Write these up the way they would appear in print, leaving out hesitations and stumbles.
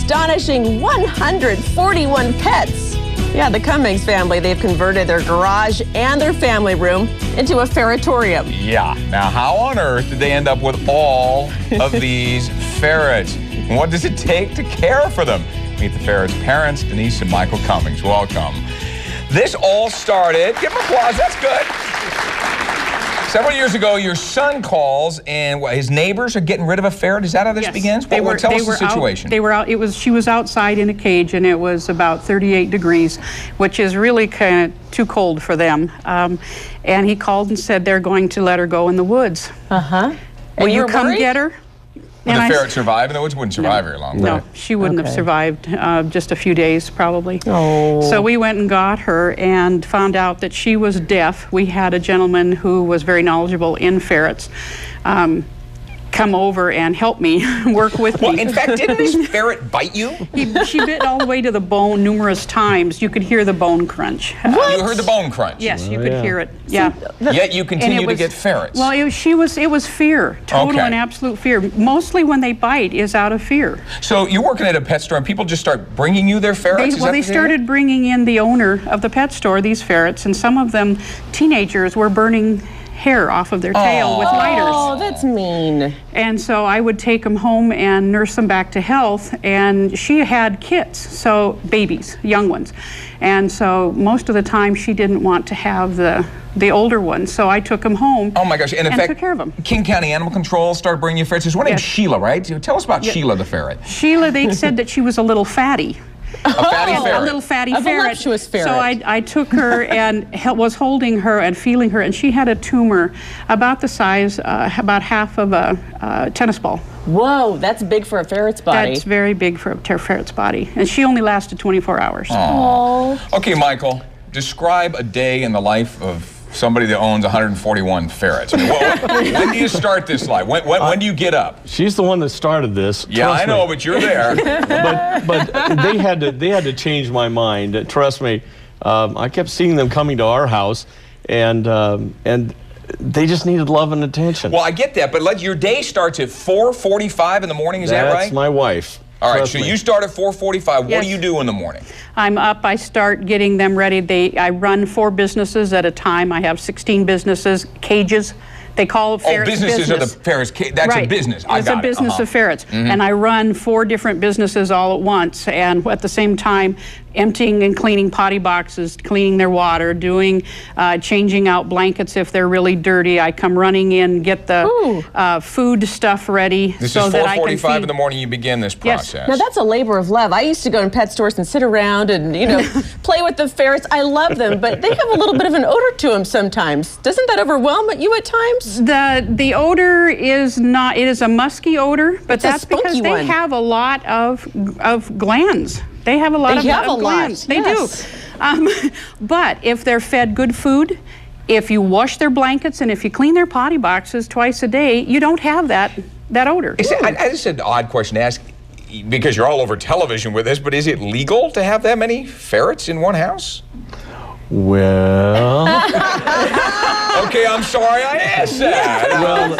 astonishing 141 pets. Yeah, the Cummings family, they've converted their garage and their family room into a ferretorium. Yeah. Now, how on earth did they end up with all of these ferrets? And what does it take to care for them? Meet the ferrets' parents, Denise and Michael Cummings. Welcome. This all started, give them applause, that's good. Several years ago, your son calls, and his neighbors are getting rid of a ferret. Is that how this begins? Tell us the situation. They were out. She was outside in a cage, and it was about 38 degrees, which is really kind of too cold for them. And he called and said they're going to let her go in the woods. Will you come get her? Would the ferret survive in the woods? Wouldn't survive very long. No, she wouldn't have survived just a few days, probably. Oh. So we went and got her and found out that she was deaf. We had a gentleman who was very knowledgeable in ferrets come over and help me work with me. Well, in fact, didn't this ferret bite you? She bit all the way to the bone numerous times. You could hear the bone crunch. What? You heard the bone crunch? Yes, you could hear it. Yeah. Yet you continue to get ferrets. Well, it was fear, total and absolute fear. Mostly when they bite is out of fear. So you're working at a pet store and people just start bringing you their ferrets? They started bringing in the owner of the pet store these ferrets, and some of them, teenagers, were burning hair off of their tail with lighters. Oh, that's mean. And so I would take them home and nurse them back to health, and she had kids, so babies, young ones. And so most of the time she didn't want to have the older ones, so I took them home. Oh my gosh, and in fact, took care of them. King County Animal Control started bringing you ferrets. There's one named Sheila, right? Tell us about Sheila the ferret. Sheila, they said that she was a little fatty. A fatty ferret. A little fatty ferret. A voluptuous ferret. So I took her and was holding her and feeling her, and she had a tumor about the size, about half of a tennis ball. Whoa, that's big for a ferret's body. That's very big for a ferret's body. And she only lasted 24 hours. Oh. Okay, Michael, describe a day in the life of somebody that owns 141 ferrets. I mean, when do you start this life? When do you get up? She's the one that started this. Yeah, I know, but you're there. but they had to change my mind. Trust me. I kept seeing them coming to our house, and they just needed love and attention. Well, I get that, but your day starts at 4:45 in the morning. Is that right? That's my wife. All right, so you start at 4:45. Yes. What do you do in the morning? I'm up, I start getting them ready. I run 4 businesses at a time. I have 16 businesses, cages. They call ferrets businesses are the ferrets. That's a business. It's a business of ferrets. And I run 4 different businesses all at once, and at the same time emptying and cleaning potty boxes, cleaning their water, doing changing out blankets if they're really dirty. I come running in, get the food stuff ready. This so is that I can 4:45 in the morning you begin this process. Yes. Now that's a labor of love. I used to go in pet stores and sit around and, play with the ferrets. I love them, but they have a little bit of an odor to them sometimes. Doesn't that overwhelm you at times? The odor is not, it is a musky odor, but that's because they have a lot of glands. They have a lot of glands. They do. But if they're fed good food, if you wash their blankets, and if you clean their potty boxes twice a day, you don't have that odor. I just had an odd question to ask, because you're all over television with this, but is it legal to have that many ferrets in one house? Well... Okay, I'm sorry I asked that. Well,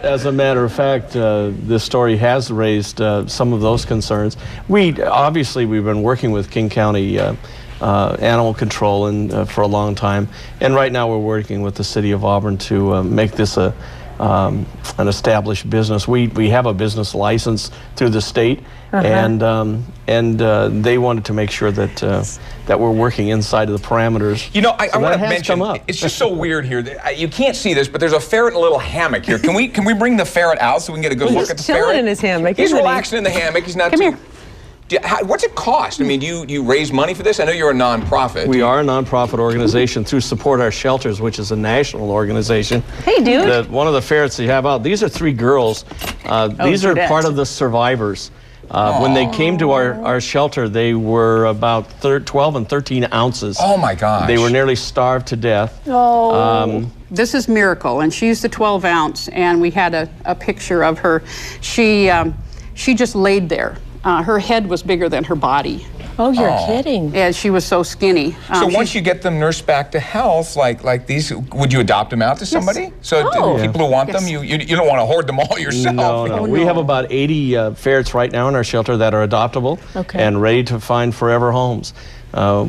as a matter of fact, this story has raised some of those concerns. Obviously we've been working with King County Animal Control for a long time, and right now we're working with the city of Auburn to make this an established business. We have a business license through the state, and they wanted to make sure that we're working inside of the parameters. I want to mention, it's just so weird here. You can't see this, but there's a ferret in a little hammock here. Can we bring the ferret out so we can get a good look at the ferret? He's chilling in his hammock. He's relaxing in the hammock. He's not Come here. What's it cost? I mean, do you raise money for this? I know you're a nonprofit. We are a nonprofit organization through Support Our Shelters, which is a national organization. Hey, dude. One of the ferrets you have out, these are 3 girls. These are part of the survivors. When they came to our shelter, they were about 12 and 13 ounces. Oh, my gosh. They were nearly starved to death. Oh. This is Miracle, and she's the 12 ounce, and we had a picture of her. She just laid there. Her head was bigger than her body. Oh, you're kidding. Yeah, she was so skinny. So once you get them nursed back to health, like these, would you adopt them out to somebody? Yes. So people who want them, you don't want to hoard them all yourself. No. We have about 80 ferrets right now in our shelter that are adoptable and ready to find forever homes.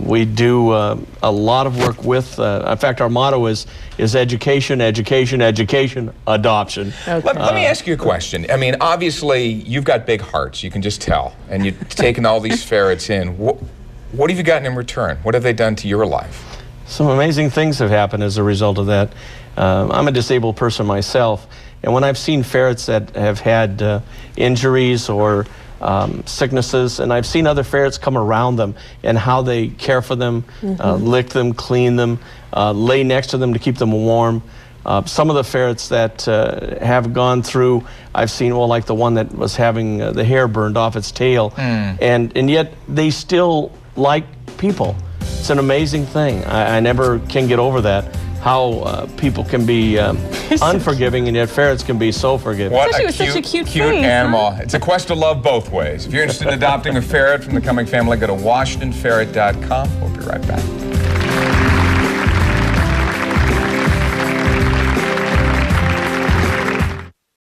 We do a lot of work with, in fact, our motto is education, education, education, adoption. Let me ask you a question. I mean, obviously, you've got big hearts. You can just tell. And you've taken all these ferrets in. What have you gotten in return? What have they done to your life? Some amazing things have happened as a result of that. I'm a disabled person myself, and when I've seen ferrets that have had injuries or sicknesses, and I've seen other ferrets come around them and how they care for them, lick them, clean them, lay next to them to keep them warm. Some of the ferrets that have gone through, I've seen, well, like the one that was having the hair burned off its tail, and yet they still like people. It's an amazing thing. I never can get over that. How people can be unforgiving, and yet ferrets can be so forgiving. What such a cute animal. Huh? It's a quest to love both ways. If you're interested in adopting a ferret from the Coming family, go to WashingtonFerret.com. We'll be right back.